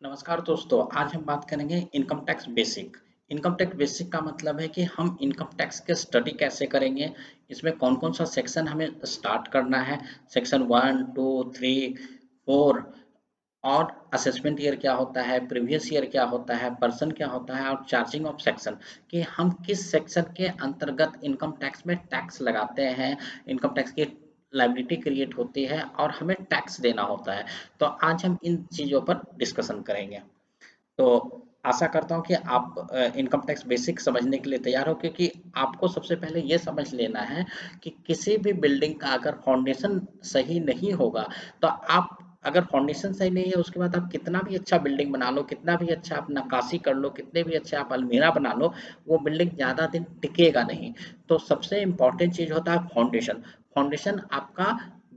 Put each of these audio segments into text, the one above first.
नमस्कार दोस्तों, आज हम बात करेंगे income tax basic. Income tax basic का मतलब है कि हम इनकम टैक्स के स्टडी कैसे करेंगे, इसमें कौन-कौन सा सेक्शन हमें स्टार्ट करना है, सेक्शन 1, 2, 3, 4 और असेसमेंट ईयर क्या होता है, प्रीवियस ईयर क्या होता है, पर्सन क्या होता है और चार्जिंग ऑफ सेक्शन कि हम किस सेक्शन के अंतर्गत इनकम टैक्स में टैक्स लगाते हैं, इनकम टैक्स की लायबिलिटी क्रिएट होती है और हमें टैक्स देना होता है। तो आज हम इन चीज़ों पर डिस्कशन करेंगे। तो आशा करता हूँ कि आप इनकम टैक्स बेसिक समझने के लिए तैयार हो, क्योंकि आपको सबसे पहले ये समझ लेना है कि किसी भी बिल्डिंग का अगर फाउंडेशन सही नहीं होगा, तो आप अगर फाउंडेशन सही नहीं है, उसके बाद आप कितना भी अच्छा बिल्डिंग बना लो, कितना भी अच्छा आप नक्काशी कर लो, कितने भी अच्छे आप अलमीरा बना लो, वो बिल्डिंग ज़्यादा दिन टिकेगा नहीं। तो सबसे इम्पोर्टेंट चीज़ होता है फाउंडेशन। फाउंडेशन आपका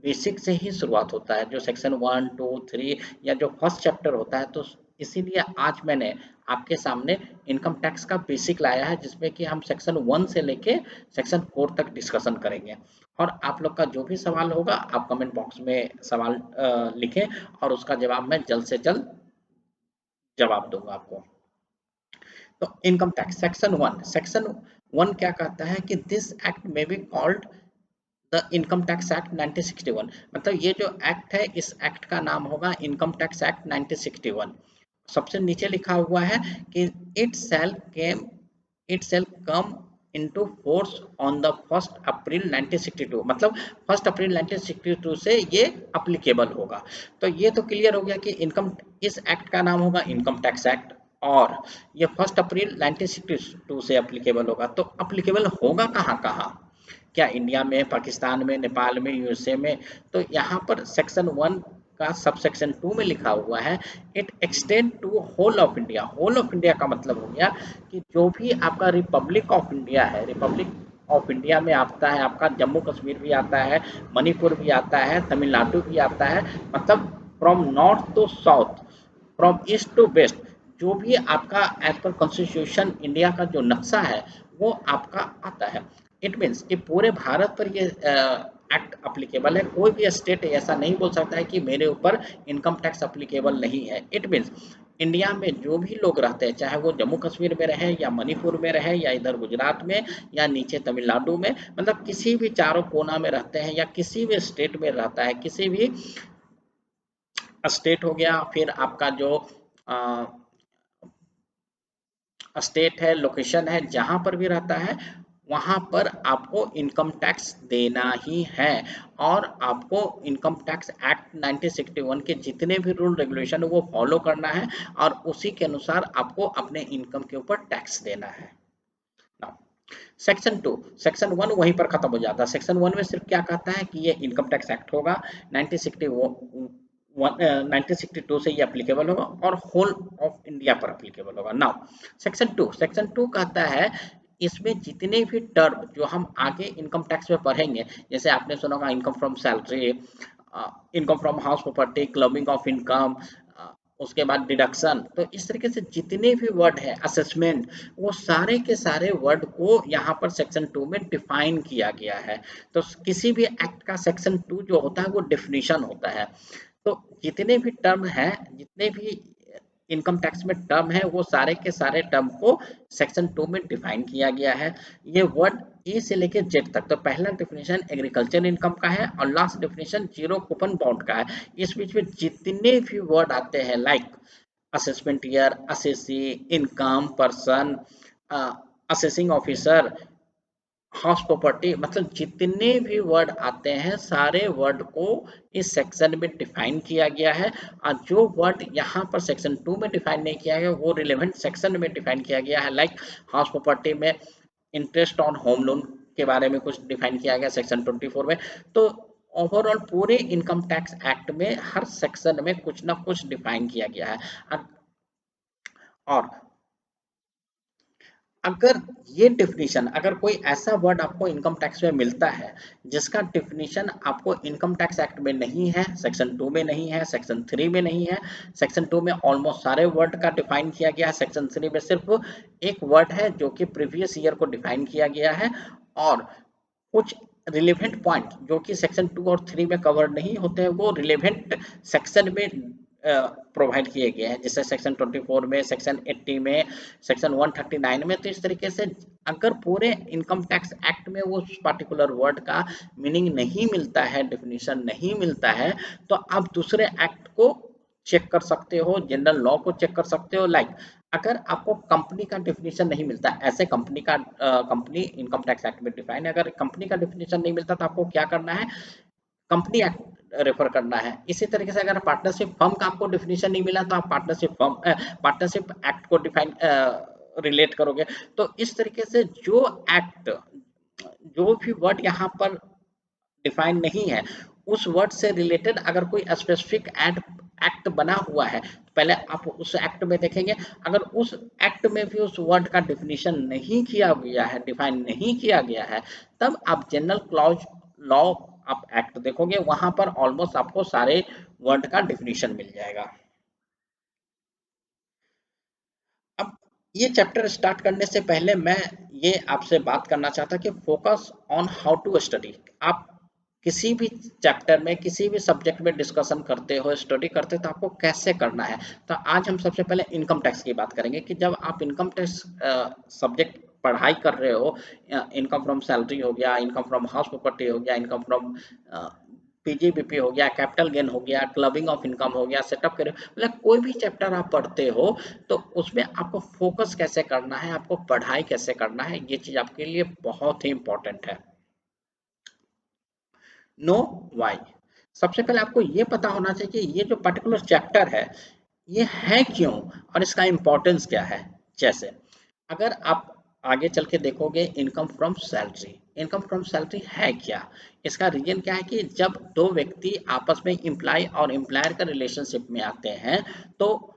बेसिक से ही शुरुआत होता है, जो सेक्शन 1, 2, 3 या जो फर्स्ट चैप्टर होता है। तो इसीलिए आज मैंने आपके सामने इनकम टैक्स का बेसिक लाया है, जिसमें कि हम सेक्शन 1 से लेके सेक्शन 4 तक डिस्कशन करेंगे। और आप लोग का जो भी सवाल होगा, आप कमेंट बॉक्स में सवाल लिखें और उसका जवाब मैं जल्द से जल्द जवाब दूंगा आपको। तो इनकम टैक्स सेक्शन 1 क्या कहता है कि दिस एक्ट में be called the income tax act 1961। मतलब ये जो एक्ट है, इस एक्ट का नाम होगा इनकम टैक्स एक्ट 1961। सबसे नीचे लिखा हुआ है कि it shall came it shall come into force on the 1 अप्रैल 1962। मतलब 1 अप्रैल 1962 से ये अप्लीकेबल होगा। तो ये तो क्लियर हो गया कि इनकम इस एक्ट का नाम होगा इनकम टैक्स एक्ट, और ये 1 अप्रैल 1962 से अप्लीकेबल होगा। तो अप्लीकेबल होगा कहाँ कहाँ? क्या इंडिया में, पाकिस्तान में, नेपाल में, यूएसए में? तो यहाँ पर सेक्शन 1 का सब सेक्शन 2 में लिखा हुआ है, it extend to whole of India. Whole of India का मतलब हो गया कि जो भी आपका रिपब्लिक ऑफ इंडिया है, रिपब्लिक ऑफ इंडिया में आता है, आपका जम्मू कश्मीर भी आता है, मणिपुर भी आता है, तमिलनाडु भी आता है। मतलब from north to south, from east to west, जो भी आपका एज पर कॉन्स्टिट्यूशन इंडिया का जो नक्शा है, वो आपका आता है। इट मीन्स कि पूरे भारत पर ये एक्ट अप्लीकेबल है। कोई भी स्टेट ऐसा नहीं बोल सकता है कि मेरे ऊपर इनकम टैक्स अप्लीकेबल नहीं है। इट मीन्स इंडिया में जो भी लोग रहते हैं, चाहे वो जम्मू कश्मीर में रहे या मणिपुर में रहे या इधर गुजरात में या नीचे तमिलनाडु में, मतलब किसी भी चारों कोना में रहते हैं या किसी भी स्टेट में रहता है, किसी भी स्टेट हो गया, फिर आपका जो स्टेट है, लोकेशन है, जहाँ पर भी रहता है, वहाँ पर आपको इनकम टैक्स देना ही है। और आपको इनकम टैक्स एक्ट 1961 के जितने भी रूल रेगुलेशन है वो फॉलो करना है, और उसी के अनुसार आपको अपने इनकम के ऊपर टैक्स देना है। सेक्शन 1 वहीं पर खत्म हो जाता है। सेक्शन 1 में सिर्फ क्या कहता है कि ये इनकम टैक्स एक्ट होगा, 1962 से ये अप्लीकेबल होगा और होल ऑफ इंडिया पर अप्लीकेबल होगा। नाउ सेक्शन 2 कहता है, इसमें जितने भी टर्म जो हम आगे इनकम टैक्स में पढ़ेंगे, जैसे आपने सुना होगा income from salary, income from house property, clubbing of income, उसके बाद डिडक्शन। तो इस तरीके से जितने भी वर्ड है, असेसमेंट, वो सारे के सारे वर्ड को यहाँ पर सेक्शन 2 में डिफाइन किया गया है। तो किसी भी एक्ट का सेक्शन 2 जो होता है वो डेफिनेशन होता है। तो जितने भी टर्म हैं, जितने भी इनकम टैक्स में टर्म है, वो सारे के सारे टर्म को सेक्शन 2 में डिफाइन किया गया है। ये वर्ड ए से लेके जेड तक। तो पहला डेफिनेशन एग्रीकल्चर इनकम का है और last definition zero coupon bond का है। इस बीच में जितने भी वर्ड आते हैं, like assessment year, assessee, income, person, assessing officer, house property, मतलब जितने भी वर्ड आते हैं, सारे वर्ड को इस सेक्शन में डिफाइन किया गया है। और जो वर्ड यहाँ पर सेक्शन 2 में डिफाइन नहीं किया गया, वो रिलेवेंट सेक्शन में डिफाइन किया गया है। लाइक हाउस प्रॉपर्टी में इंटरेस्ट ऑन होम लोन के बारे में कुछ डिफाइन किया गया सेक्शन 24 में। तो ओवरऑल पूरे इनकम टैक्स एक्ट में हर सेक्शन में कुछ ना कुछ डिफाइन किया गया है। और अगर ये डेफिनेशन, अगर कोई ऐसा वर्ड आपको इनकम टैक्स में मिलता है जिसका डेफिनेशन आपको इनकम टैक्स एक्ट में नहीं है, सेक्शन 2 में नहीं है, सेक्शन 3 में नहीं है, सेक्शन 2 में ऑलमोस्ट सारे वर्ड का डिफाइन किया गया है, सेक्शन 3 में सिर्फ एक वर्ड है जो कि प्रीवियस ईयर को डिफाइन किया गया है, और कुछ रिलेवेंट पॉइंट जो कि सेक्शन 2 और 3 में कवर नहीं होते हैं, वो रिलेवेंट सेक्शन में प्रोवाइड किए गए हैं, जैसे सेक्शन 24 में, सेक्शन 80 में, सेक्शन 139 में। तो इस तरीके से अगर पूरे इनकम टैक्स एक्ट में वो पर्टिकुलर वर्ड का मीनिंग नहीं मिलता है, डेफिनेशन नहीं मिलता है, तो आप दूसरे एक्ट को चेक कर सकते हो, जनरल लॉ को चेक कर सकते हो। लाइक अगर आपको कंपनी का डेफिनेशन नहीं मिलता, ऐसे कंपनी इनकम टैक्स एक्ट में डिफाइन है, अगर कंपनी का डेफिनेशन नहीं मिलता तो आपको क्या करना है, कंपनी एक्ट रेफर करना है। इसी तरीके से अगर पार्टनरशिप फर्म का आपको डेफिनेशन नहीं मिला तो आप पार्टनरशिप एक्ट को डिफाइन रिलेट करोगे। तो इस तरीके से जो भी वर्ड यहाँ पर डिफाइन नहीं है, उस वर्ड से रिलेटेड अगर कोई स्पेसिफिक एक्ट बना हुआ है तो पहले आप उस एक्ट में देखेंगे। अगर उस एक्ट में भी उस वर्ड का डिफिनीशन नहीं किया गया है, डिफाइन नहीं किया गया है, तब आप जनरल क्लॉज लॉ आप एक्ट देखोगे, वहां पर ऑलमोस्ट आपको सारे वर्ड का डिफिनीशन मिल जाएगा। अब ये चैप्टर स्टार्ट करने से पहले मैं ये आपसे बात करना चाहता कि focus on how to study. आप किसी भी चैप्टर में, किसी भी सब्जेक्ट में डिस्कशन करते हो, स्टडी करते हो, तो आपको कैसे करना है। तो आज हम सबसे पहले इनकम टैक्स की बात करेंगे कि जब आप इनकम टैक्स सब्जेक्ट पढ़ाई कर रहे हो, इनकम फ्रॉम सैलरी हो गया, इनकम फ्रॉम हाउस प्रॉपर्टी हो गया, इनकम फ्रॉम पीजीबीपी हो गया, कैपिटल गेन हो गया, क्लबिंग ऑफ इनकम हो गया, सेटअप करिए, मतलब कोई भी चैप्टर आप पढ़ते हो तो उसमें आपको फोकस कैसे करना है, आपको पढ़ाई कैसे करना है, ये चीज आपके लिए बहुत ही इंपॉर्टेंट है। नो वाई, सबसे पहले आपको ये पता होना चाहिए कि ये जो पर्टिकुलर चैप्टर है ये है क्यों और इसका इंपॉर्टेंस क्या है। जैसे अगर आप आगे चल के देखोगे, income from salary, income from salary है क्या, इसका रीजन क्या है कि जब दो व्यक्ति आपस में एम्प्लॉय और एम्प्लॉयर का रिलेशनशिप में आते हैं तो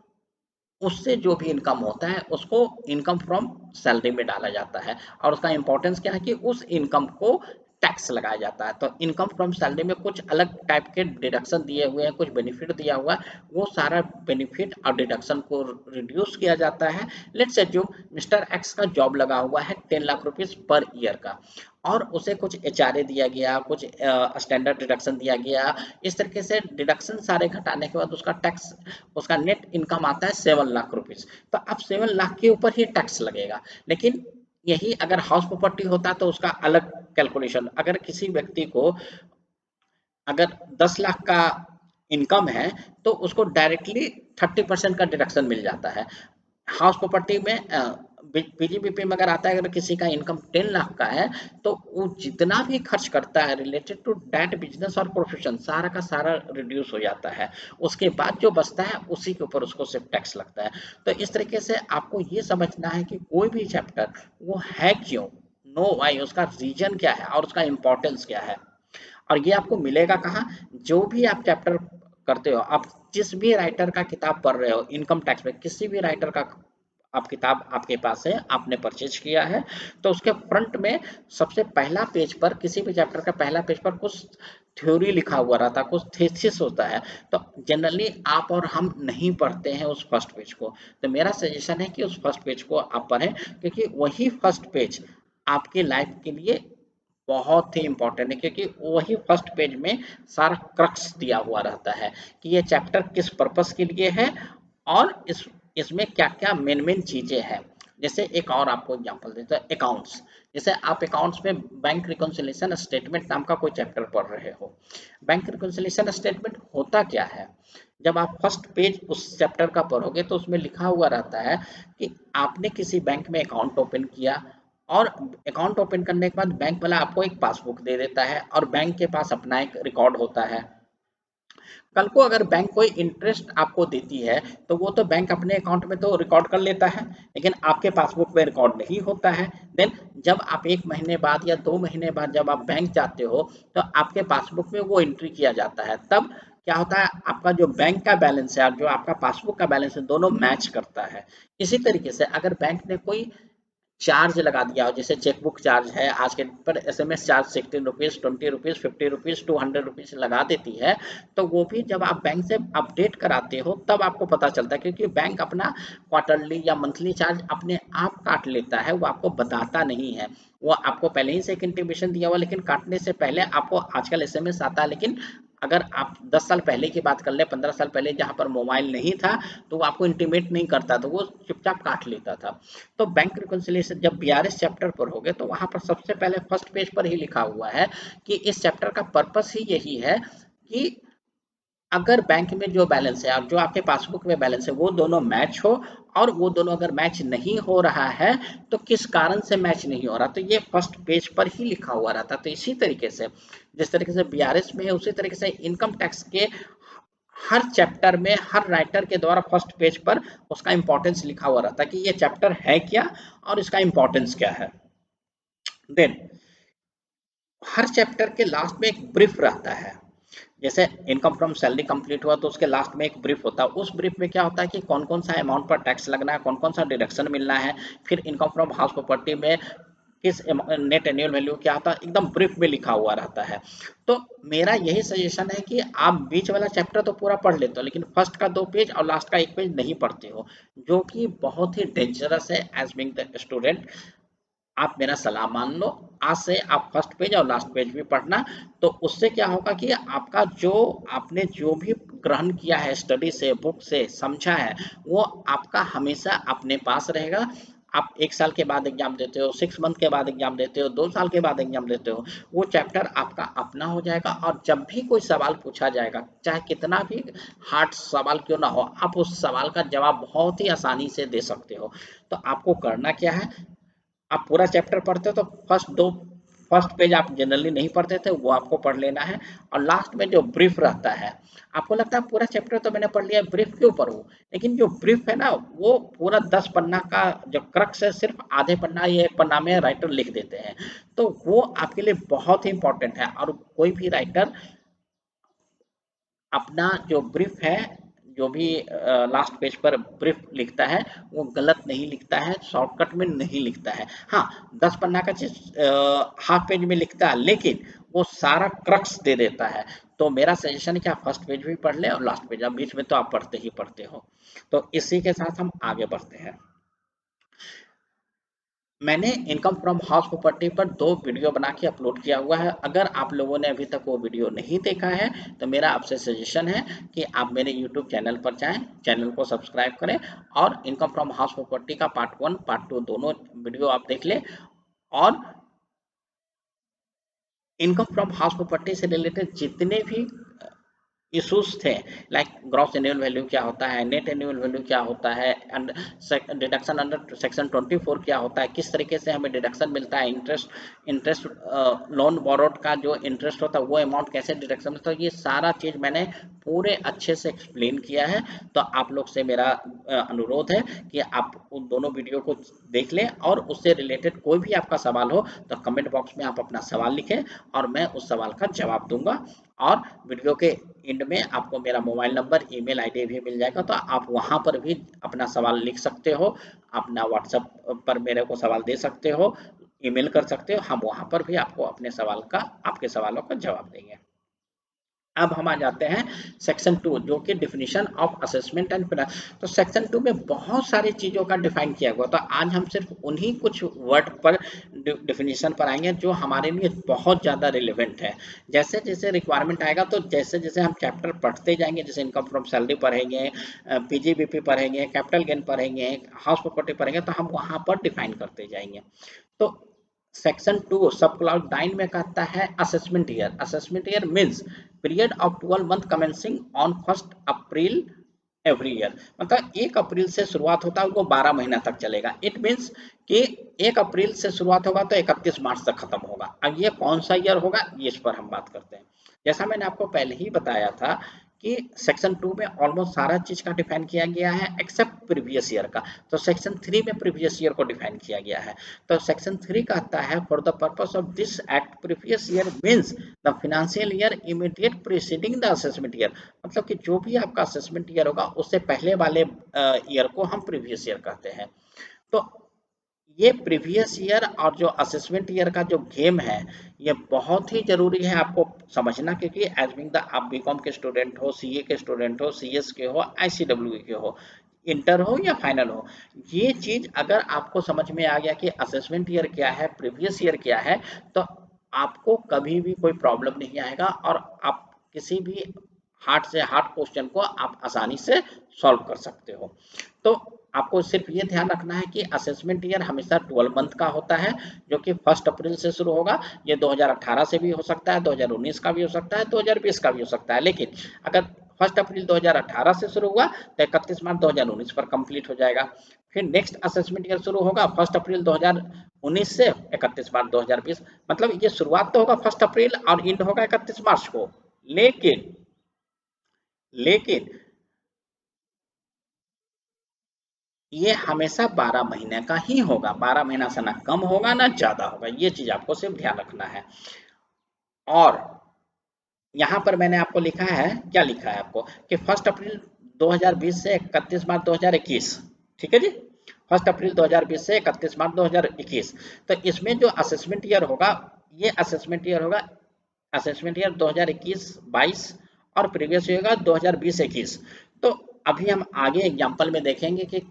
उससे जो भी इनकम होता है उसको इनकम फ्रॉम सैलरी में डाला जाता है। और उसका इंपॉर्टेंस क्या है कि उस इनकम को टैक्स लगाया जाता है। तो इनकम फ्रॉम सैलरी में कुछ अलग टाइप के डिडक्शन दिए हुए हैं, कुछ बेनिफिट दिया हुआ है, वो सारा बेनिफिट और डिडक्शन को रिड्यूस किया जाता है। लेट्स एज्यूम मिस्टर एक्स का जॉब लगा हुआ है 10 लाख रुपीज पर ईयर का, और उसे कुछ एचआरए दिया गया, कुछ स्टैंडर्ड डिडक्शन दिया गया। इस तरीके से डिडक्शन सारे घटाने के बाद उसका टैक्स, उसका नेट इनकम आता है 7 लाख रुपीज। तो अब 7 लाख के ऊपर ही टैक्स लगेगा। लेकिन यही अगर हाउस प्रॉपर्टी होता तो उसका अलग कैलकुलेशन। अगर किसी व्यक्ति को अगर 10 लाख का इनकम है तो उसको डायरेक्टली 30% का डिडक्शन मिल जाता है। हाउस प्रॉपर्टी में पीजीबीपी में अगर आता है, अगर किसी का इनकम 10 लाख का है तो वो जितना भी खर्च करता है रिलेटेड टू दैट बिजनेस और प्रोफेशन, सारा का सारा रिड्यूस हो जाता है। उसके बाद जो बचता है उसी के ऊपर उसको सिर्फ टैक्स लगता है। तो इस तरीके से आपको ये समझना है कि कोई भी चैप्टर वो है क्यों, नो वाई, उसका रीजन क्या है और उसका इंपॉर्टेंस क्या है। और ये आपको मिलेगा कहाँ, जो भी आप चैप्टर करते हो, आप जिस भी राइटर का किताब पढ़ रहे हो इनकम टैक्स में, किसी भी राइटर का आप किताब आपके पास है, आपने परचेज किया है, तो उसके फ्रंट में सबसे पहला पेज पर, किसी भी चैप्टर का पहला पेज पर कुछ थ्योरी लिखा हुआ रहता है, कुछ थीसिस होता है। तो जनरली आप और हम नहीं पढ़ते हैं उस फर्स्ट पेज को। तो मेरा सजेशन है कि उस फर्स्ट पेज को आप पढ़ें, क्योंकि वही फर्स्ट पेज आपके लाइफ के लिए बहुत ही इंपॉर्टेंट है, क्योंकि वही फर्स्ट पेज में सारा क्रक्स दिया हुआ रहता है कि ये चैप्टर किस पर्पस के लिए है और इसमें क्या क्या मेन मेन चीजें हैं। जैसे एक और आपको एग्जांपल देते हैं, अकाउंट्स। जैसे आप अकाउंट्स में बैंक रिकॉन्सिलिएशन स्टेटमेंट नाम का कोई चैप्टर पढ़ रहे हो। बैंक रिकॉन्सिलिएशन स्टेटमेंट होता क्या है, जब आप फर्स्ट पेज उस चैप्टर का पढ़ोगे तो उसमें लिखा हुआ रहता है कि आपने किसी बैंक में अकाउंट ओपन किया, और अकाउंट ओपन करने के बाद बैंक वाला आपको एक पासबुक दे देता है और बैंक के पास अपना एक रिकॉर्ड होता है। कल को अगर बैंक कोई इंटरेस्ट आपको देती है तो वो तो बैंक अपने अकाउंट में तो रिकॉर्ड कर लेता है, लेकिन आपके पासबुक में रिकॉर्ड नहीं होता है। देन जब आप 1 महीने बाद या 2 महीने बाद जब आप बैंक जाते हो तो आपके पासबुक में वो एंट्री किया जाता है। तब क्या होता है, आपका जो बैंक का बैलेंस है और जो आपका पासबुक का बैलेंस है दोनों मैच करता है। इसी तरीके से अगर बैंक ने कोई चार्ज लगा दिया हो, जैसे चेकबुक चार्ज है आज के पर, SMS charge 16 rupees, 20 rupees, 50 rupees, 200 rupees लगा देती है, तो वो भी जब आप बैंक से अपडेट कराते हो तब आपको पता चलता है, क्योंकि बैंक अपना क्वार्टरली या मंथली चार्ज अपने आप काट लेता है, वो आपको बताता नहीं है। वो आपको पहले ही से एक इंटीमेशन दिया हुआ, लेकिन काटने से पहले आपको आजकल एसएमएस आता है, लेकिन अगर आप 10 साल पहले की बात कर ले, 15 साल पहले जहाँ पर मोबाइल नहीं था तो वो आपको इंटीमेट नहीं करता था, वो चुपचाप काट लेता था। तो बैंक रिकॉन्सिलिएशन जब बीआरएस चैप्टर पर हो गए तो वहाँ पर सबसे पहले फर्स्ट पेज पर ही लिखा हुआ है कि इस चैप्टर का पर्पस ही यही है कि अगर बैंक में जो बैलेंस है और जो आपके पासबुक में बैलेंस है वो दोनों मैच हो, और वो दोनों अगर मैच नहीं हो रहा है तो किस कारण से मैच नहीं हो रहा, तो ये फर्स्ट पेज पर ही लिखा हुआ रहता। तो इसी तरीके से जिस तरीके से बीआरएस में है उसी तरीके से इनकम टैक्स के हर चैप्टर में हर राइटर के द्वारा फर्स्ट पेज पर उसका इंपॉर्टेंस लिखा हुआ रहता है कि ये चैप्टर है क्या और इसका इंपॉर्टेंस क्या है। देन हर चैप्टर के लास्ट में एक ब्रीफ रहता है। जैसे इनकम फ्रॉम सैलरी कंप्लीट हुआ तो उसके लास्ट में एक ब्रीफ होता है। उस ब्रीफ में क्या होता है कि कौन कौन सा अमाउंट पर टैक्स लगना है, कौन कौन सा डिडक्शन मिलना है, फिर इनकम फ्रॉम हाउस प्रॉपर्टी में किस नेट एनुअल वैल्यू क्या होता है, एकदम ब्रीफ में लिखा हुआ रहता है। तो मेरा यही सजेशन है कि आप बीच वाला चैप्टर तो पूरा पढ़ लेते हो लेकिन फर्स्ट का 2 पेज और लास्ट का 1 पेज नहीं पढ़ते हो, जो कि बहुत ही डेंजरस है एज बिंग द स्टूडेंट। आप मेरा सलाह मान लो, आज से आप फर्स्ट पेज और लास्ट पेज भी पढ़ना। तो उससे क्या होगा कि आपका जो आपने जो भी ग्रहण किया है स्टडी से, बुक से समझा है, वो आपका हमेशा अपने पास रहेगा। आप 1 साल के बाद एग्जाम देते हो, 6 मंथ के बाद एग्जाम देते हो, 2 साल के बाद एग्जाम देते हो, वो चैप्टर आपका अपना हो जाएगा। और जब भी कोई सवाल पूछा जाएगा, चाहे कितना भी हार्ड सवाल क्यों ना हो, आप उस सवाल का जवाब बहुत ही आसानी से दे सकते हो। तो आपको करना क्या है, आप पूरा चैप्टर पढ़ते हो तो फर्स्ट पेज आप जनरली नहीं पढ़ते थे वो आपको पढ़ लेना है। और लास्ट में जो ब्रीफ रहता है, आपको लगता है पूरा चैप्टर तो मैंने पढ़ लिया, ब्रीफ क्यों पढूं, लेकिन जो ब्रीफ है ना वो पूरा 10 पन्ना का जो क्रक्स है सिर्फ आधे पन्ना या 1 पन्ना में राइटर लिख देते हैं। तो वो आपके लिए बहुत ही इंपॉर्टेंट है। और कोई भी राइटर अपना जो ब्रीफ है, जो भी लास्ट पेज पर ब्रीफ लिखता है, वो गलत नहीं लिखता है, शॉर्टकट में नहीं लिखता है। हाँ, 10 पन्ना का चीज हाफ पेज में लिखता है लेकिन वो सारा क्रक्स दे देता है। तो मेरा सजेशन है कि आप फर्स्ट पेज भी पढ़ लें और लास्ट पेज, अब बीच में तो आप पढ़ते ही पढ़ते हो। तो इसी के साथ हम आगे बढ़ते हैं। मैंने इनकम फ्रॉम हाउस प्रॉपर्टी पर 2 वीडियो बना के अपलोड किया हुआ है। अगर आप लोगों ने अभी तक वो वीडियो नहीं देखा है तो मेरा आपसे सजेशन है कि आप मेरे यूट्यूब चैनल पर जाएं, चैनल को सब्सक्राइब करें और इनकम फ्रॉम हाउस प्रॉपर्टी का पार्ट 1 पार्ट 2 दोनों वीडियो आप देख लें। और इनकम फ्रॉम हाउस प्रॉपर्टी से रिलेटेड जितने भी इश्यूज थे, लाइक ग्रॉस एनुअल वैल्यू क्या होता है, नेट एनुअल वैल्यू क्या होता है, एंड डिडक्शन अंडर सेक्शन 24 क्या होता है, किस तरीके से हमें डिडक्शन मिलता है, इंटरेस्ट लोन बोरोड का जो इंटरेस्ट होता है वो अमाउंट कैसे डिडक्शन मिलता है, ये सारा चीज मैंने पूरे अच्छे से एक्सप्लेन किया है। तो आप लोग से मेरा अनुरोध है कि आप उन दोनों वीडियो को देख लें और उससे रिलेटेड कोई भी आपका सवाल हो तो कमेंट बॉक्स में आप अपना सवाल लिखें और मैं उस सवाल का जवाब दूंगा। और वीडियो के एंड में आपको मेरा मोबाइल नंबर, ईमेल आईडी भी मिल जाएगा, तो आप वहां पर भी अपना सवाल लिख सकते हो, अपना व्हाट्सएप पर मेरे को सवाल दे सकते हो, ईमेल कर सकते हो, हम वहां पर भी आपको अपने सवाल का, आपके सवालों का जवाब देंगे। अब हम आ जाते हैं सेक्शन 2 जो कि definition of assessment and finance. तो सेक्शन 2 में बहुत सारी चीजों का डिफाइन किया गया, तो आज हम सिर्फ उन्हीं कुछ वर्ड पर डिफिनीशन पर आएंगे जो हमारे लिए बहुत ज्यादा रिलेवेंट है। जैसे जैसे रिक्वायरमेंट आएगा तो जैसे जैसे हम चैप्टर पढ़ते जाएंगे, जैसे इनकम फ्रॉम सैलरी पढ़ेंगे, पीजीबीपी पढ़ेंगे, कैपिटल गेन पढ़ेंगे, हाउस प्रॉपर्टी पढ़ेंगे, तो हम वहां पर डिफाइन करते जाएंगे। तो सेक्शन 2 सब क्लाउज 9 में कहता है assessment year. Assessment year means period of 12 month commencing on 1 April every year. मतलब 1 अप्रैल से शुरुआत होता है वो 12 महीना तक चलेगा। इट मीन्स कि 1 अप्रैल से शुरुआत होगा तो 31 मार्च तक खत्म होगा। अब ये कौन सा ईयर होगा ये इस पर हम बात करते हैं। जैसा मैंने आपको पहले ही बताया था कि सेक्शन 2 में ऑलमोस्ट सारा चीज का डिफाइन किया गया है एक्सेप्ट प्रीवियस ईयर का। तो सेक्शन 3 में प्रीवियस ईयर को डिफाइन किया गया है। तो सेक्शन 3 कहता है for the purpose of this act previous year means the financial year immediate preceding the assessment year. मतलब कि जो भी आपका असेसमेंट ईयर होगा उससे पहले वाले ईयर को हम प्रीवियस ईयर कहते हैं। तो ये प्रीवियस ईयर और जो असेसमेंट ईयर का जो गेम है ये बहुत ही जरूरी है आपको समझना, क्योंकि एज बिंग द आप बीकॉम के स्टूडेंट हो, सीए के स्टूडेंट हो, सीएस के हो, आईसीडब्ल्यू के हो, इंटर हो या फाइनल हो, ये चीज अगर आपको समझ में आ गया कि असेसमेंट ईयर क्या है, प्रीवियस ईयर क्या है, तो आपको कभी भी कोई प्रॉब्लम नहीं आएगा और आप किसी भी हार्ड से हार्ड क्वेश्चन को आप आसानी से सॉल्व कर सकते हो। तो आपको सिर्फ ये ध्यान रखना है कि असेसमेंट ईयर हमेशा 12 मंथ का होता है, जो कि 1 अप्रैल से शुरू होगा। ये 2018 से भी हो सकता है, 2019 का भी हो सकता है, 2020 का भी हो सकता है, लेकिन अगर 1 अप्रैल 2018 से शुरू हुआ तो 31 मार्च 2019 पर कंप्लीट हो जाएगा। फिर नेक्स्ट असेसमेंट ईयर शुरू होगा 1 अप्रैल 2019 से 31 मार्च 2020। मतलब ये शुरुआत तो होगा 1 अप्रैल और एंड होगा 31 मार्च को, लेकिन लेकिन ये हमेशा 12 महीने का ही होगा, 12 महीना से ना कम होगा ना ज्यादा होगा, ये चीज आपको सिर्फ ध्यान रखना है। और यहाँ पर मैंने आपको लिखा है, क्या लिखा है आपको कि 1 अप्रैल 2020 से 31 मार्च 2021, ठीक है जी, 1 अप्रैल 2020 से 31 मार्च 2021। तो इसमें जो असेसमेंट ईयर होगा, ये असेसमेंट ईयर होगा असेसमेंट ईयर 2021-22 और प्रीवियस ईयर होगा 2020-21। तो अभी हम आगे एग्जांपल में देखेंगे कि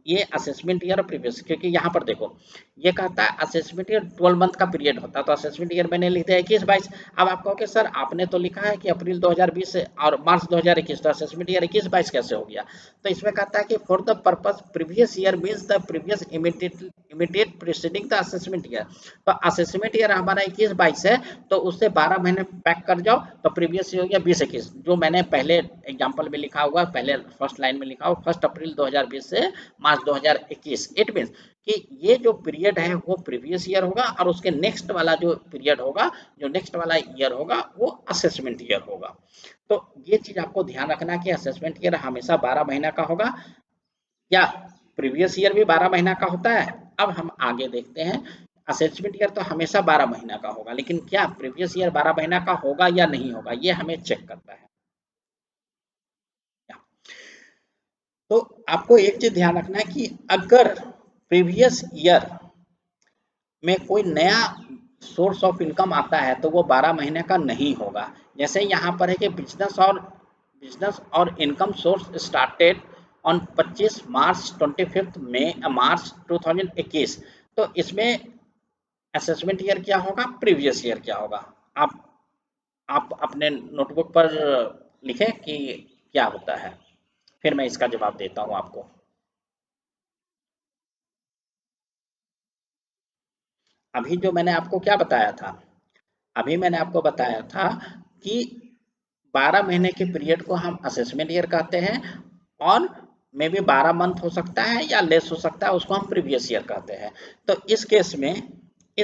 ये असेसमेंट ईयर और प्रीवियस, क्योंकि यहाँ पर देखो ये कहता है असेसमेंट ईयर 12 मंथ का पीरियड होता है, तो असेसमेंट ईयर मैंने लिख दिया 21-22। अब आप कहोगे सर आपने तो लिखा है कि अप्रैल 2020 से और मार्च 2021, तो असेसमेंट ईयर 21-22 कैसे हो गया? तो इसमें कहता है कि for the purpose previous year means the previous immediate preceding the assessment year. तो असेसमेंट ईयर हमारा 21-22 है, तो उससे 12 महीने पैक कर जाओ तो प्रीवियस ईयर हो गया 20-21, जो मैंने पहले एग्जांपल में लिखा हुआ, पहले फर्स्ट लाइन में लिखा हुआ 1 अप्रैल 2020 से मार्च 2021। इट मीन्स कि ये जो पीरियड है वो प्रीवियस ईयर होगा और उसके नेक्स्ट वाला जो पीरियड होगा, जो नेक्स्ट वाला ईयर होगा वो असेसमेंट ईयर होगा। तो ये चीज आपको ध्यान रखना कि असेसमेंट ईयर हमेशा 12 महीना का होगा, या प्रीवियस ईयर भी 12 महीना का होता है। अब हम आगे देखते हैं, असेसमेंट ईयर तो हमेशा 12 महीना का होगा, लेकिन क्या प्रीवियस ईयर 12 महीना का होगा या नहीं होगा, ये हमें चेक करना है। तो आपको एक चीज ध्यान रखना है कि अगर प्रीवियस ईयर में कोई नया सोर्स ऑफ इनकम आता है तो वो 12 महीने का नहीं होगा। जैसे यहाँ पर है कि बिजनेस और इनकम सोर्स स्टार्टेड ऑन 25 मार्च 25 मार्च 2021। तो इसमें असेसमेंट ईयर क्या होगा, प्रीवियस ईयर क्या होगा? आप आप अपने नोटबुक पर लिखें कि क्या होता है, फिर मैं इसका जवाब देता हूँ आपको। अभी जो मैंने आपको क्या बताया था, अभी मैंने आपको बताया था कि 12 महीने के पीरियड को हम असेसमेंट ईयर कहते हैं, और मे बी 12 मंथ हो सकता है या लेस हो सकता है, उसको हम प्रीवियस ईयर कहते हैं। तो इस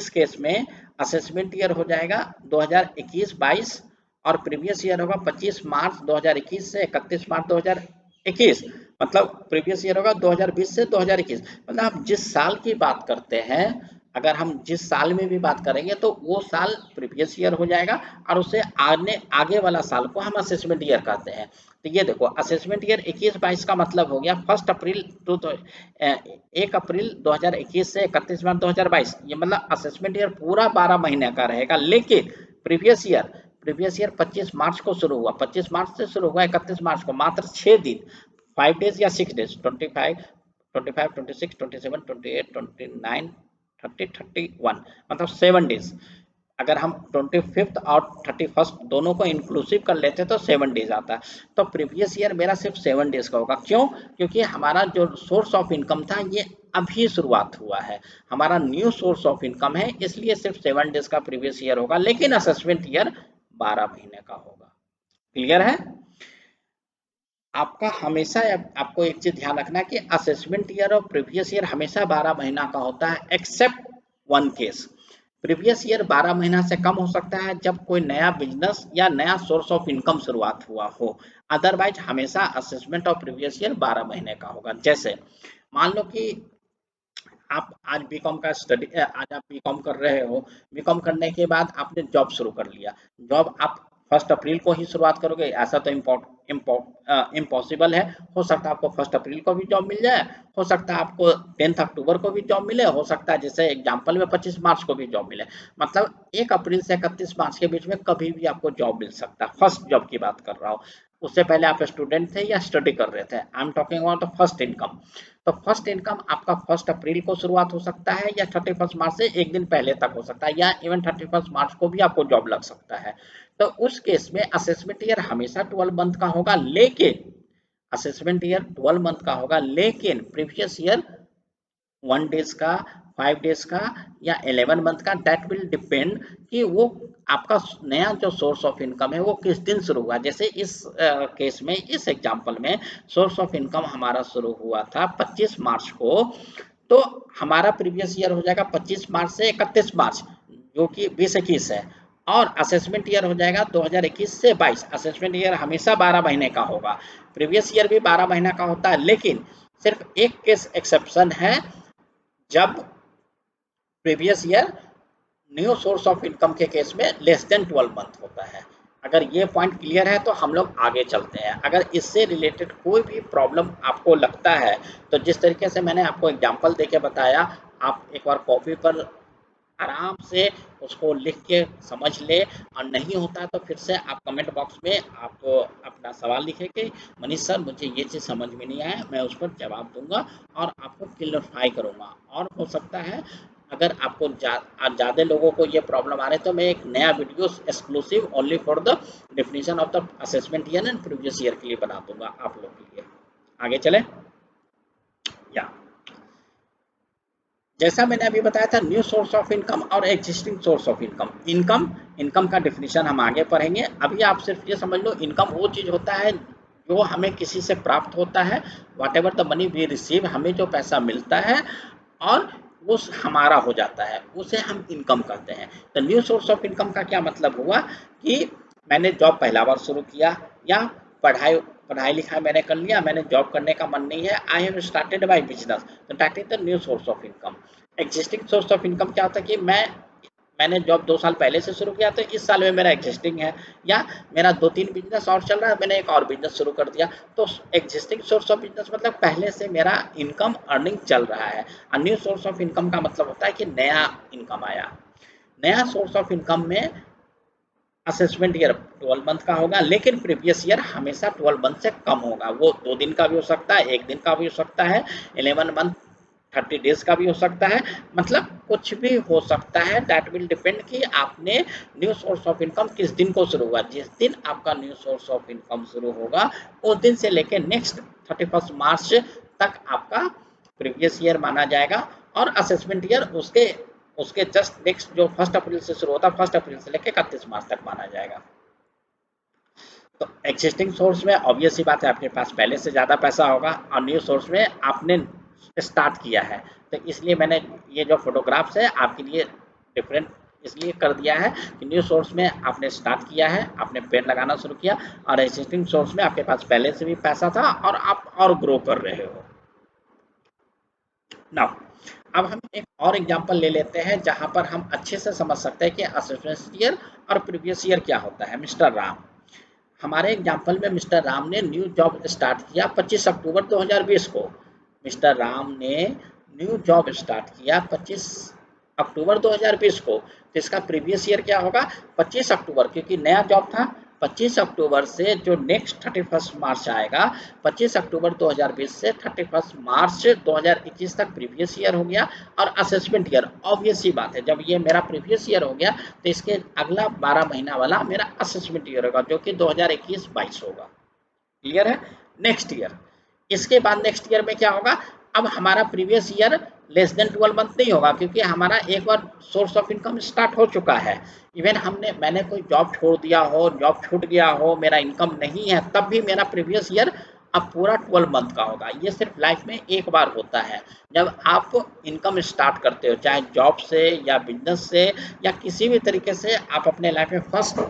केस में असेसमेंट ईयर हो जाएगा 2021-22 और प्रीवियस ईयर होगा 25 मार्च 2021 से 31 मार्च 2021। मतलब प्रीवियस ईयर होगा 2020 से 2021। मतलब हम जिस साल की बात करते हैं, अगर हम जिस साल में भी बात करेंगे तो वो साल प्रीवियस ईयर हो जाएगा, और उससे आगे वाला साल को हम असेसमेंट ईयर कहते हैं। तो ये देखो असेसमेंट ईयर 21-22 का मतलब हो गया 1 अप्रैल 2021 से 31 मार्च 2022। ये मतलब असेसमेंट ईयर पूरा 12 महीने का रहेगा, लेकिन प्रीवियस ईयर 25 मार्च को शुरू हुआ, 25 मार्च से शुरू हुआ 31 मार्च को, मात्र 6 दिन, 5 डेज या 6 डेज, 25, 26, 27, 28, 29, 30, 31, मतलब 7 डेज। अगर हम 25 और 31 दोनों को इंक्लूसिव कर लेते हैं तो 7 डेज आता है। तो प्रीवियस ईयर मेरा सिर्फ 7 डेज का होगा। क्यों? क्योंकि हमारा जो सोर्स ऑफ इनकम था ये अभी शुरुआत हुआ है, हमारा न्यू सोर्स ऑफ इनकम है, इसलिए सिर्फ 7 डेज का प्रीवियस ईयर होगा, लेकिन असेसमेंट ईयर 12 महीने का होगा। क्लियर है? आपका हमेशा आपको एक चीज ध्यान रखना है कि असेसमेंट ईयर और प्रीवियस ईयर हमेशा 12 महीना का होता है, except one case. Previous year 12 महीना से कम हो सकता है जब कोई नया बिजनेस या नया सोर्स ऑफ इनकम शुरुआत हुआ हो, अदरवाइज हमेशा असेसमेंट और प्रीवियस ईयर 12 महीने का होगा। जैसे मान लो कि आप आज बीकॉम का स्टडी आज आप बीकॉम कर रहे हो, बीकॉम करने के बाद आपने जॉब शुरू कर लिया। जॉब आप 1 अप्रैल को ही शुरुआत करोगे, ऐसा तो इम्पॉसिबल है। हो सकता है आपको 1 अप्रैल को भी जॉब मिल जाए, हो सकता है आपको 10 अक्टूबर को भी जॉब मिले, हो सकता है जैसे एग्जाम्पल में 25 मार्च को भी जॉब मिले। मतलब 1 अप्रैल से 31 मार्च के बीच में कभी भी आपको जॉब मिल सकता है, फर्स्ट जॉब की बात कर रहा हूँ। उससे पहले आप स्टूडेंट थे या स्टडी कर रहे थे, I am talking about the first income. तो फर्स्ट इनकम आपका 1 अप्रैल को शुरुआत हो सकता है, या 31 मार्च से एक दिन पहले तक हो सकता है, या इवन 31 मार्च को भी आपको जॉब लग सकता है। तो उस केस में असेसमेंट ईयर हमेशा 12 मंथ का होगा, लेकिन असेसमेंट ईयर 12 मंथ का होगा, लेकिन प्रीवियस ईयर 1 डेज का, 5 डेज का या 11 मंथ का, दैट विल डिपेंड कि वो आपका नया जो सोर्स ऑफ इनकम है वो किस दिन शुरू हुआ। जैसे इस केस में, इस एग्जांपल में सोर्स ऑफ इनकम हमारा शुरू हुआ था 25 मार्च को, तो हमारा प्रीवियस ईयर हो जाएगा 25 मार्च से 31 मार्च, जो कि 2021 है, और असेसमेंट ईयर हो जाएगा 2021 से 22। असेसमेंट ईयर हमेशा 12 महीने का होगा, प्रीवियस ईयर भी 12 महीना का होता है, लेकिन सिर्फ एक केस एक्सेप्शन है, जब previous year new source of income के केस में लेस देन 12 मंथ होता है। अगर ये पॉइंट क्लियर है तो हम लोग आगे चलते हैं। अगर इससे रिलेटेड कोई भी प्रॉब्लम आपको लगता है तो जिस तरीके से मैंने आपको एग्जांपल देके बताया, आप एक बार कॉपी पर आराम से उसको लिख के समझ ले, और नहीं होता तो फिर से आप कमेंट बॉक्स में आप अपना सवाल लिखे कि मनीष सर मुझे ये चीज़ समझ में नहीं आया, मैं उस पर जवाब दूंगा और आपको क्लियरफाई करूंगा। और हो सकता है अगर आपको ज़्यादा लोगों को ये प्रॉब्लम आ रहे तो मैं एक नया video exclusive only for the definition of the assessment year and previous year के लिए बना दूंगा आप लोग के लिए। आगे चले या जैसा मैंने अभी बताया था, न्यू सोर्स ऑफ इनकम और existing source of income. Income का डेफिनेशन हम आगे पढ़ेंगे। अभी आप सिर्फ ये समझ लो, इनकम वो चीज़ होता है जो हमें किसी से प्राप्त होता है, whatever the money we receive, हमें जो पैसा मिलता है और वो हमारा हो जाता है, उसे हम इनकम कहते हैं। तो न्यू सोर्स ऑफ इनकम का क्या मतलब हुआ कि मैंने जॉब पहला बार शुरू किया, या पढ़ाई पढ़ाई लिखाई मैंने कर लिया, मैंने जॉब करने का मन नहीं है, I have started my business, तो that is the new source of income. Existing source of income क्या होता है कि मैंने जॉब 2 साल पहले से शुरू किया तो इस साल में मेरा एग्जिस्टिंग है, या मेरा 2-3 बिजनेस और चल रहा है, मैंने एक और बिजनेस शुरू कर दिया। तो एग्जिस्टिंग सोर्स ऑफ बिजनेस मतलब पहले से मेरा इनकम अर्निंग चल रहा है। और न्यू सोर्स ऑफ इनकम का मतलब होता है कि नया इनकम आया। नया सोर्स ऑफ इनकम में असेसमेंट ईयर 12 मंथ का होगा, लेकिन प्रीवियस ईयर हमेशा 12 मंथ से कम होगा। वो 2 दिन का भी हो सकता है, 1 दिन का भी हो सकता है, 11 मंथ 30 डेज का भी हो सकता है, मतलब कुछ भी हो सकता है। दैट विल डिपेंड कि आपने न्यू सोर्स ऑफ इनकम किस दिन को शुरू हुआ। जिस दिन आपका न्यू सोर्स ऑफ इनकम शुरू होगा उस दिन से लेकर नेक्स्ट 31 मार्च तक आपका प्रीवियस ईयर माना जाएगा, और असेसमेंट ईयर उसके उसके जस्ट नेक्स्ट जो 1 अप्रैल से शुरू होता है, 1 अप्रैल से लेकर 31 मार्च तक माना जाएगा। तो एक्जिस्टिंग सोर्स में ऑब्वियस ही बात है, आपके पास पहले से ज़्यादा पैसा होगा, और न्यू सोर्स में आपने स्टार्ट किया है। तो इसलिए मैंने ये जो फोटोग्राफ्स है आपके लिए डिफरेंट इसलिए कर दिया है कि न्यू सोर्स में आपने स्टार्ट किया है, आपने पेड़ लगाना शुरू किया, और एक्जिस्टिंग सोर्स में आपके पास पहले से भी पैसा था और आप और ग्रो कर रहे हो। नाउ अब हम एक और एग्जांपल ले लेते हैं जहां पर हम अच्छे से समझ सकते हैं कि असेसमेंट ईयर और प्रीवियस ईयर क्या होता है। मिस्टर राम, हमारे एग्जांपल में मिस्टर राम ने न्यू जॉब स्टार्ट किया 25 अक्टूबर 2020 को। मिस्टर राम ने न्यू जॉब स्टार्ट किया 25 अक्टूबर 2020 को, तो इसका प्रीवियस ईयर क्या होगा 25 अक्टूबर, क्योंकि नया जॉब था। 25 अक्टूबर से जो नेक्स्ट 31 मार्च आएगा, 25 अक्टूबर 2020 से 31 मार्च 2021 तक प्रीवियस ईयर हो गया। और असेसमेंट ईयर ऑब्वियस सी बात है, जब ये मेरा प्रीवियस ईयर हो गया तो इसके अगला 12 महीना वाला मेरा असेसमेंट ईयर होगा, जो कि 2021-22 होगा। क्लियर है। नेक्स्ट ईयर, इसके बाद नेक्स्ट ईयर में क्या होगा, अब हमारा previous year less than 12 month नहीं होगा, क्योंकि हमारा एक बार सोर्स ऑफ इनकम स्टार्ट हो चुका है। इवन मैंने कोई जॉब छोड़ दिया हो, जॉब छूट गया हो, मेरा इनकम नहीं है, तब भी मेरा प्रीवियस ईयर अब पूरा 12 मंथ का होगा। ये सिर्फ लाइफ में एक बार होता है, जब आप इनकम स्टार्ट करते हो, चाहे जॉब से या बिजनेस से या किसी भी तरीके से आप अपने लाइफ में फर्स्ट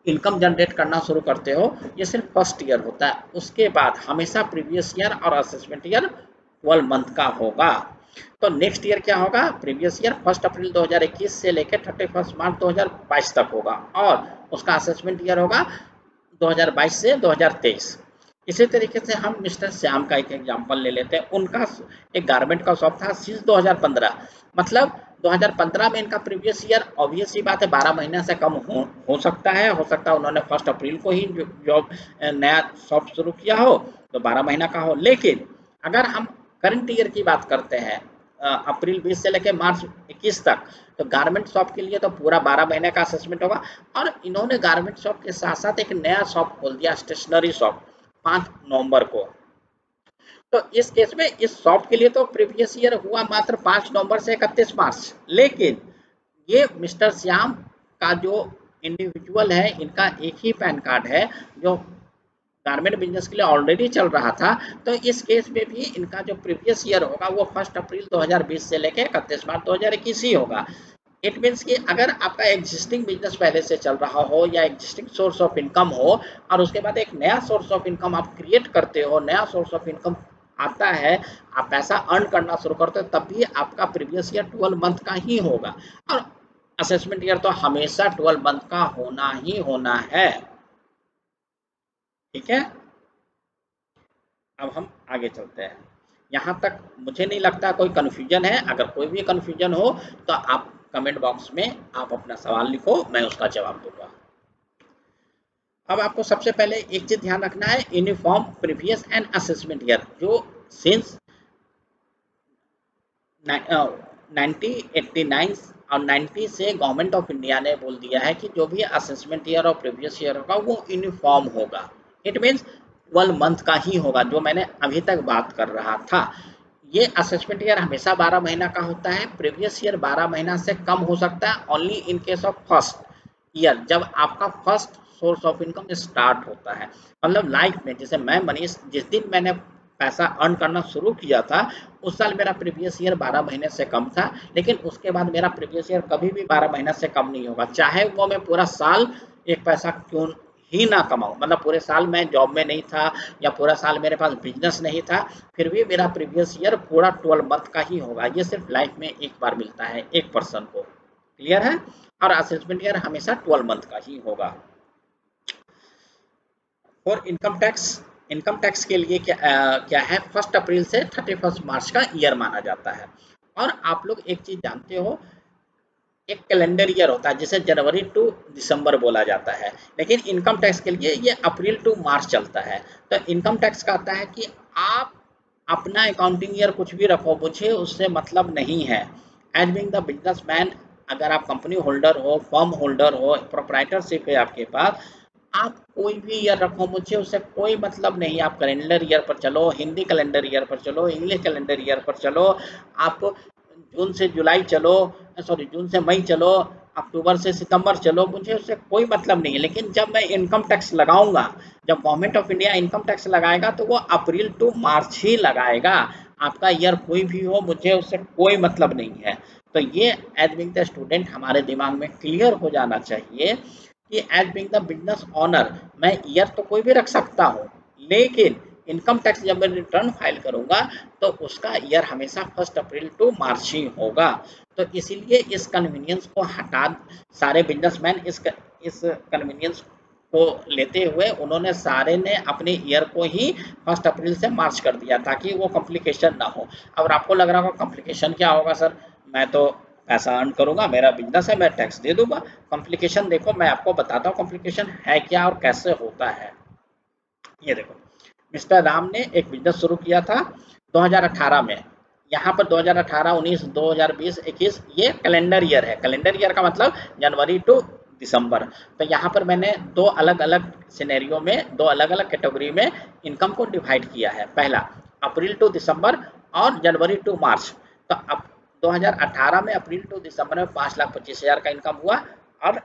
इनकम जनरेट करना शुरू करते हो, ये सिर्फ फर्स्ट ईयर होता है। उसके बाद हमेशा प्रीवियस ईयर और असेसमेंट ईयर 12 मंथ का होगा। तो नेक्स्ट ईयर क्या होगा, प्रीवियस ईयर 1 अप्रैल 2021 से लेकर 31 मार्च 2022 तक होगा, और उसका असेसमेंट ईयर होगा 2022 से 2023। इसी तरीके से हम मिस्टर श्याम का एक एग्जांपल ले लेते हैं। उनका एक गारमेंट का शॉप था सिंस 2015, मतलब 2015 में इनका प्रीवियस ईयर ऑब्वियस ही बात है 12 महीने से कम हो सकता है। उन्होंने 1 अप्रैल को ही जॉब नया शॉप शुरू किया हो, तो 12 महीना का हो। लेकिन अगर हम करंट ईयर की बात करते हैं, अप्रैल 20 से लेकर मार्च 21 तक, तो गारमेंट शॉप के लिए तो पूरा 12 महीने का असेसमेंट होगा। और इन्होंने गारमेंट शॉप के साथ साथ एक नया शॉप खोल दिया, स्टेशनरी शॉप, 5 नवंबर को। तो इस केस में इस शॉप के लिए तो प्रीवियस ईयर हुआ मात्र 5 नवंबर से 31 मार्च, लेकिन ये मिस्टर श्याम का जो इंडिविजुअल है, इनका एक ही पैन कार्ड है जो गारमेंट बिजनेस के लिए ऑलरेडी चल रहा था। तो इस केस में भी इनका जो प्रीवियस ईयर होगा वो 1 अप्रैल 2020 से लेकर 31 मार्च 2021 ही होगा। इट मीन्स कि अगर आपका एग्जिस्टिंग बिजनेस पहले से चल रहा हो या एग्जिस्टिंग सोर्स ऑफ इनकम हो और उसके बाद एक नया सोर्स ऑफ इनकम आप क्रिएट करते हो, नया सोर्स ऑफ इनकम आता है, आप पैसा अर्न करना शुरू करते हो, तब भी आपका प्रीवियस ईयर 12 मंथ का ही होगा। और असेसमेंट ईयर तो हमेशा 12 मंथ का होना ही होना है। ठीक है, अब हम आगे चलते हैं। यहाँ तक मुझे नहीं लगता कोई कन्फ्यूजन है। अगर कोई भी कन्फ्यूजन हो तो आप कमेंट बॉक्स में आप अपना सवाल लिखो, मैं उसका जवाब दूंगा। अब आपको सबसे पहले एक चीज ध्यान रखना है, uniform previous and assessment year, जो सिंस 1989 और 90 से गवर्नमेंट ऑफ इंडिया ने बोल दिया है कि जो भी असेसमेंट ईयर और प्रीवियस ईयर होगा वो यूनिफॉर्म होगा। इट मीन्स 12 मंथ का ही होगा, जो मैंने अभी तक बात कर रहा था। ये असेसमेंट ईयर हमेशा 12 महीना का होता है, प्रीवियस ईयर 12 महीना से कम हो सकता है, only in case of first year, जब आपका first source of income start होता है। मतलब लाइफ में, जैसे मैं मनीष, जिस दिन मैंने पैसा अर्न करना शुरू किया था उस साल मेरा प्रीवियस ईयर 12 महीने से कम था, लेकिन उसके बाद मेरा प्रीवियस ईयर कभी भी 12 महीने से कम नहीं होगा, चाहे वो मैं पूरा साल एक पैसा क्यों ही ना कमाऊं। मतलब पूरे साल मैं जॉब में नहीं था या पूरा साल मेरे पास बिजनेस नहीं था, फिर भी मेरा प्रीवियस ईयर पूरा 12 मंथ का ही होगा। ये सिर्फ लाइफ में एक बार मिलता है एक पर्सन को। क्लियर है? और असेसमेंट ईयर हमेशा 12 मंथ का ही होगा। और इनकम टैक्स के लिए क्या है, 1 अप्रैल से 31 मार्च का ईयर माना जाता है। और आप लोग एक चीज जानते हो, एक कैलेंडर ईयर होता है जिसे जनवरी टू दिसंबर बोला जाता है, लेकिन इनकम टैक्स के लिए ये अप्रैल टू मार्च चलता है। तो इनकम टैक्स कहता है कि आप अपना अकाउंटिंग ईयर कुछ भी रखो, मुझे उससे मतलब नहीं है। एज बीइंग द बिजनेसमैन, अगर आप कंपनी होल्डर हो, फर्म होल्डर हो, प्रोप्राइटरशिप है आपके पास, आप कोई भी ईयर रखो, मुझे उससे कोई मतलब नहीं। आप कैलेंडर ईयर पर चलो, हिंदी कैलेंडर ईयर पर चलो, इंग्लिश कैलेंडर ईयर पर चलो, आप जून से जुलाई चलो, सॉरी जून से मई चलो, अक्टूबर से सितंबर चलो, मुझे उससे कोई मतलब नहीं है। लेकिन जब मैं इनकम टैक्स लगाऊंगा, जब government of India income tax लगाएगा तो वो अप्रैल टू मार्च ही लगाएगा। आपका ईयर कोई भी हो, मुझे उससे कोई मतलब नहीं है। तो ये एज बिंग द स्टूडेंट हमारे दिमाग में क्लियर हो जाना चाहिए कि as being the business owner मैं ईयर तो कोई भी रख सकता हूँ, लेकिन इनकम टैक्स जब मैं रिटर्न फाइल करूंगा तो उसका ईयर हमेशा 1 अप्रैल टू मार्च ही होगा। तो इसीलिए इस कन्वीनियंस को हटा, सारे बिजनेसमैन इस कन्वीनियंस को लेते हुए उन्होंने सारे ने अपने ईयर को ही 1 अप्रैल से मार्च कर दिया ताकि वो कॉम्प्लिकेशन ना हो। अब आपको लग रहा होगा कॉम्प्लिकेशन क्या होगा सर, मैं तो पैसा अर्न करूंगा, मेरा बिजनेस है, मैं टैक्स दे दूंगा। कॉम्प्लिकेशन देखो, मैं आपको बताता हूँ कॉम्प्लिकेशन है क्या और कैसे होता है। ये देखो, मिस्टर राम ने एक बिजनेस शुरू किया था 2018 में। यहाँ पर 2018, 19, 2020, 21 ये कैलेंडर ईयर है। कैलेंडर ईयर का मतलब जनवरी टू दिसंबर। तो यहाँ पर मैंने दो अलग अलग सिनेरियो में, दो अलग अलग कैटेगरी में इनकम को डिवाइड किया है। पहला अप्रैल टू दिसंबर और जनवरी टू मार्च। तो अब 2018 में अप्रैल टू दिसंबर में 5,25,000 का इनकम हुआ, और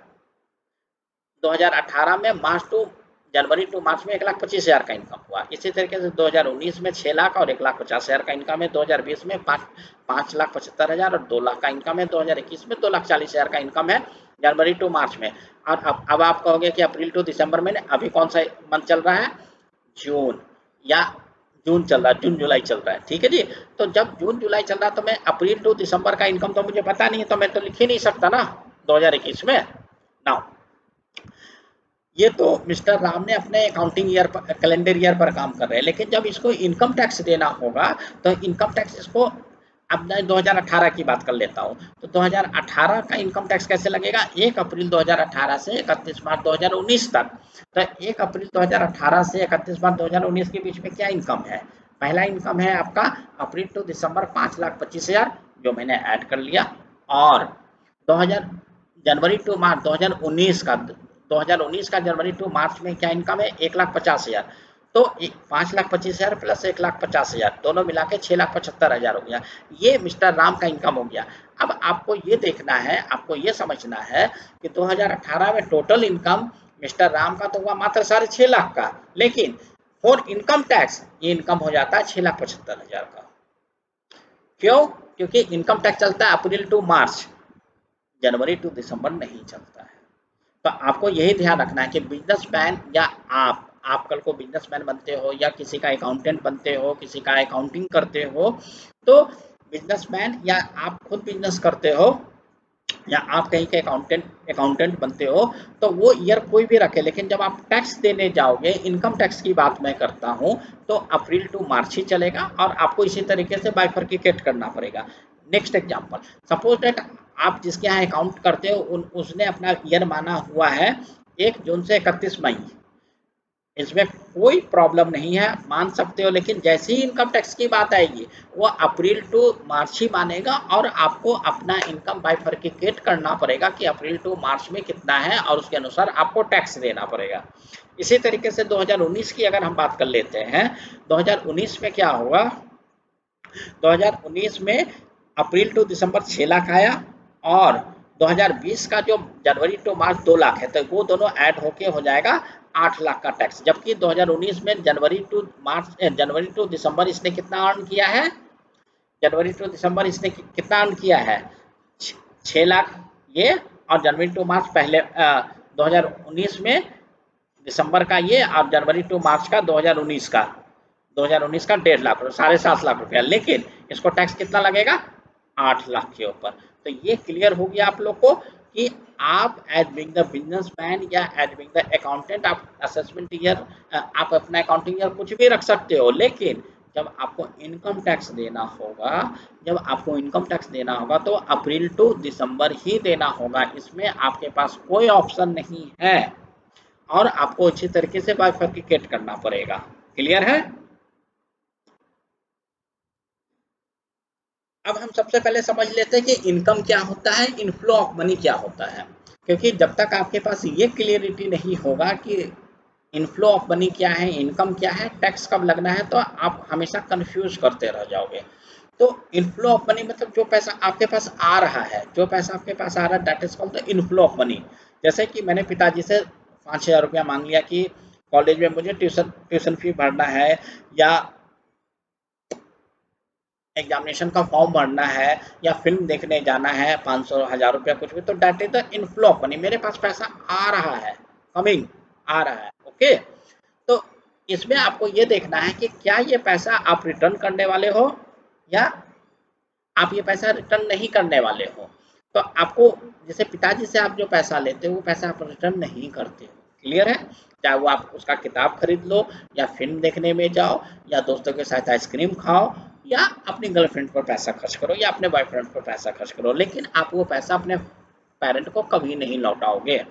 2018 में मार्च टू जनवरी टू मार्च में 1,25,000 का इनकम हुआ। इसी तरीके से 2019 में 6 लाख और 1,50,000 का इनकम है। 2020 में 5,75,000 और 2 लाख का इनकम है। 2021 में 2,40,000 का इनकम है जनवरी टू मार्च में। और अब आप कहोगे कि अप्रैल टू दिसंबर में, अभी कौन सा मंथ चल रहा है, जून, या जून चल रहा है, जून जुलाई चल रहा है, ठीक है जी। तो जब जून जुलाई चल रहा है तो मैं अप्रैल टू दिसंबर का इनकम तो मुझे पता नहीं है, तो मैं तो लिख ही नहीं सकता ना 2021 में। नाउ ये तो मिस्टर राम ने अपने अकाउंटिंग ईयर पर, कैलेंडर ईयर पर काम कर रहे हैं, लेकिन जब इसको इनकम टैक्स देना होगा तो इनकम टैक्स इसको, अब मैं 2018 की बात कर लेता हूँ। तो 2018 का इनकम टैक्स कैसे लगेगा, 1 अप्रैल 2018 से 31 मार्च 2019 तक। तो 1 अप्रैल 2018 से 31 मार्च 2019 के बीच में क्या इनकम है, पहला इनकम है आपका अप्रैल टू दिसंबर 5,25,000, जो मैंने ऐड कर लिया, और 2000 जनवरी टू मार्च 2019 का 2019 का जनवरी टू मार्च में क्या इनकम है, 1,50,000। तो 5,25,000 प्लस 1,50,000 दोनों मिला के 6,75,000 हो गया। ये मिस्टर राम का इनकम हो गया। अब आपको ये देखना है, आपको ये समझना है कि 2018 में टोटल इनकम मिस्टर राम का तो हुआ मात्र 6.5 लाख का, लेकिन फॉर इनकम टैक्स ये इनकम हो जाता है 6,75,000 का। क्यों? क्योंकि इनकम टैक्स चलता है अप्रैल टू मार्च, जनवरी टू दिसंबर नहीं चलता है। तो आपको यही ध्यान रखना है कि बिजनेसमैन या आप कल को बिजनेसमैन बनते हो या किसी का अकाउंटेंट बनते हो, किसी का अकाउंटिंग करते हो, तो बिजनेसमैन या आप खुद बिजनेस करते हो या आप कहीं के अकाउंटेंट बनते हो, तो वो ईयर कोई भी रखे, लेकिन जब आप टैक्स देने जाओगे, इनकम टैक्स की बात मैं करता हूँ, तो अप्रैल टू मार्च ही चलेगा और आपको इसी तरीके से बाइफरकेट करना पड़ेगा। नेक्स्ट एग्जांपल, सपोज दैट आप जिसके यहाँ अकाउंट करते हो उसने अपना ईयर माना हुआ है 1 जून से 31 मई, इसमें कोई प्रॉब्लम नहीं है, मान सकते हो, लेकिन जैसे ही इनकम टैक्स की बात आएगी वो अप्रैल टू मार्च ही मानेगा और आपको अपना इनकम बाइफरकेट करना पड़ेगा कि अप्रैल टू मार्च में कितना है और उसके अनुसार आपको टैक्स देना पड़ेगा। इसी तरीके से 2019 की अगर हम बात कर लेते हैं, 2019 में क्या होगा, 2019 में अप्रैल टू दिसंबर 6 लाख आया और 2020 का जो जनवरी टू मार्च 2 लाख है, तो वो दोनों ऐड होके हो जाएगा 8 लाख का टैक्स। जबकि 2019 में जनवरी टू दिसंबर इसने कितना अर्न किया है, जनवरी टू दिसंबर इसने कितना अर्न किया है, 6 लाख ये, और जनवरी टू मार्च पहले 2019 में दिसंबर का ये, और जनवरी टू मार्च का 2019 का 1.5 लाख, 7.5 लाख रुपया, लेकिन इसको टैक्स कितना लगेगा, 8 लाख के ऊपर। तो ये क्लियर हो गया आप लोग को कि आप एज बिंग द बिजनेसमैन या एज बिंग द अकाउंटेंट आप असेसमेंट ईयर, आप अपना अकाउंटिंग ईयर कुछ भी रख सकते हो, लेकिन जब आपको इनकम टैक्स देना होगा, तो अप्रैल टू दिसंबर ही देना होगा, इसमें आपके पास कोई ऑप्शन नहीं है और आपको अच्छी तरीके से बाइफरकेट करना पड़ेगा। क्लियर है? अब हम सबसे पहले समझ लेते हैं कि इनकम क्या होता है, इनफ्लो ऑफ मनी क्या होता है, क्योंकि जब तक आपके पास ये क्लियरिटी नहीं होगा कि इनफ्लो ऑफ मनी क्या है, इनकम क्या है, टैक्स कब लगना है, तो आप हमेशा कंफ्यूज करते रह जाओगे। तो इनफ्लो ऑफ मनी मतलब जो पैसा आपके पास आ रहा है, that is called the inflow of money. जैसे कि मैंने पिताजी से 5,000 रुपया मांग लिया कि कॉलेज में मुझे ट्यूशन ट्यूशन फी भरना है या एग्जामिनेशन का फॉर्म भरना है या फिल्म देखने जाना है, 500 1000 रुपया कुछ भी, तो that is the inflow of money, मेरे पास पैसा आ रहा है, कमिंग, आ रहा है। ओके, तो इसमें आपको ये देखना है कि क्या ये पैसा आप रिटर्न करने वाले हो या आप ये पैसा रिटर्न नहीं करने वाले हो। तो आपको, जैसे पिताजी से आप जो पैसा लेते हो वो पैसा आप रिटर्न नहीं करते हो। क्लियर है? चाहे वो आप उसका किताब खरीद लो या फिल्म देखने में जाओ या दोस्तों के साथ आइसक्रीम खाओ या अपनी गर्लफ्रेंड पर पैसा खर्च करो या अपने बॉयफ्रेंड पर पैसा खर्च करो, लेकिन आप वो पैसा अपने पेरेंट को कभी नहीं लौटाओगे।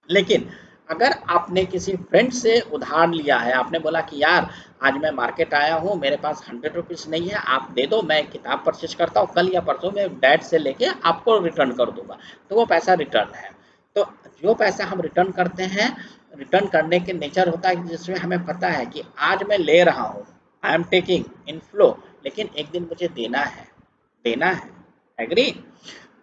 लेकिन अगर आपने किसी फ्रेंड से उधार लिया है, आपने बोला कि यार आज मैं मार्केट आया हूँ, मेरे पास 100 रुपीज़ नहीं है, आप दे दो, मैं किताब परचेज करता हूँ, कल या परसों मैं डैड से लेके आपको रिटर्न कर दूंगा, तो वो पैसा रिटर्न है। तो जो पैसा हम रिटर्न करते हैं, रिटर्न करने के नेचर होता है जिसमें हमें पता है कि आज मैं ले रहा हूँ, आई एम टेकिंग इनफ्लो, लेकिन एक दिन मुझे देना है, एग्री?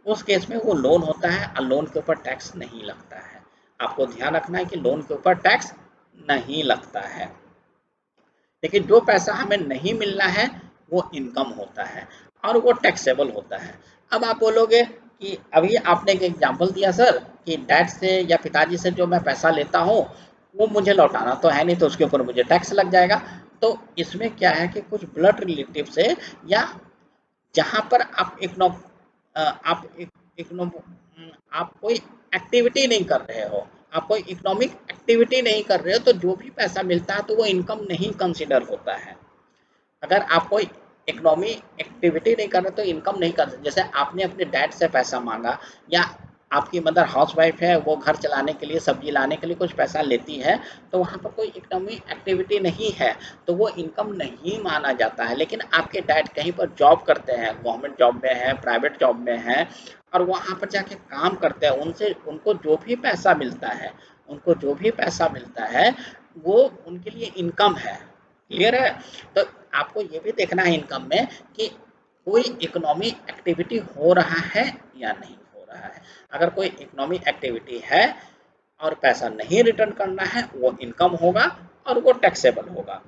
उस केस में वो लोन होता है और लोन के ऊपर टैक्स नहीं लगता है। आपको ध्यान रखना है कि लोन के ऊपर टैक्स नहीं लगता है, लेकिन जो पैसा हमें नहीं मिलना है वो इनकम होता है और वो टैक्सेबल होता है। अब आप बोलोगे कि अभी आपने एक एग्जांपल दिया सर कि डैड से या पिताजी से जो मैं पैसा लेता हूँ वो मुझे लौटाना तो है नहीं, तो उसके ऊपर मुझे टैक्स लग जाएगा। तो इसमें क्या है कि कुछ ब्लड रिलेटिव से या जहाँ पर आप आप इकोनो आप कोई एक्टिविटी नहीं कर रहे हो, आप कोई इकोनॉमिक एक्टिविटी नहीं कर रहे हो, तो जो भी पैसा मिलता है तो वो इनकम नहीं कंसिडर होता है। अगर आप कोई इकोनॉमी एक्टिविटी नहीं कर रहे तो इनकम नहीं कर सकते। जैसे आपने अपने डैड से पैसा मांगा या आपकी मदर हाउसवाइफ है, वो घर चलाने के लिए, सब्जी लाने के लिए कुछ पैसा लेती है, तो वहाँ पर कोई इकोनॉमिक एक्टिविटी नहीं है, तो वो इनकम नहीं माना जाता है। लेकिन आपके डैड कहीं पर जॉब करते हैं, गवर्नमेंट जॉब में है, प्राइवेट जॉब में है, और वहाँ पर जाके काम करते हैं, उनसे उनको जो भी पैसा मिलता है, उनको जो भी पैसा मिलता है वो उनके लिए इनकम है। क्लियर है? तो आपको ये भी देखना है इनकम में कि कोई इकोनॉमिक एक्टिविटी हो रहा है या नहीं हो रहा है। अगर कोई इकोनॉमिक एक्टिविटी है और पैसा नहीं रिटर्न करना है, वो इनकम होगा और वो टैक्सेबल होगा।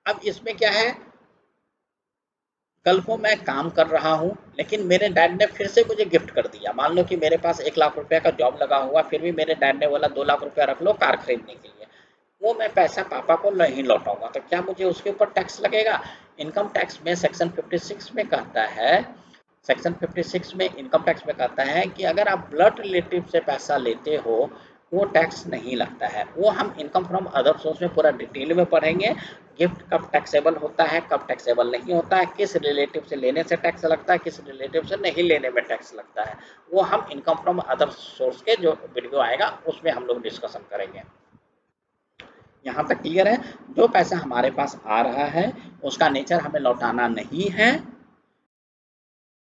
अब इसमें क्या है, कल को मैं काम कर रहा हूँ, लेकिन मेरे डैड ने फिर से मुझे गिफ्ट कर दिया। मान लो कि मेरे पास 1 लाख रुपए का जॉब लगा हुआ, फिर भी मेरे डैड ने बोला 2 लाख रुपया रख लो कार खरीदने के लिए। वो मैं पैसा पापा को नहीं लौटाऊंगा, तो क्या मुझे उसके ऊपर टैक्स लगेगा? इनकम टैक्स में सेक्शन 56 में कहता है, सेक्शन 56 में इनकम टैक्स में कहता है कि अगर आप ब्लड रिलेटिव से पैसा लेते हो, वो टैक्स नहीं लगता है। वो हम इनकम फ्रॉम अदर सोर्स में पूरा डिटेल में पढ़ेंगे। गिफ्ट कब टैक्सेबल होता है, कब टैक्सेबल नहीं होता है, किस रिलेटिव से लेने से टैक्स लगता है, किस रिलेटिव से नहीं लेने में टैक्स लगता है, वो हम इनकम फ्रॉम अदर सोर्स के जो वीडियो आएगा उसमें हम लोग डिस्कशन करेंगे। यहाँ तक क्लियर है? जो पैसा हमारे पास आ रहा है उसका नेचर हमें लौटाना नहीं है,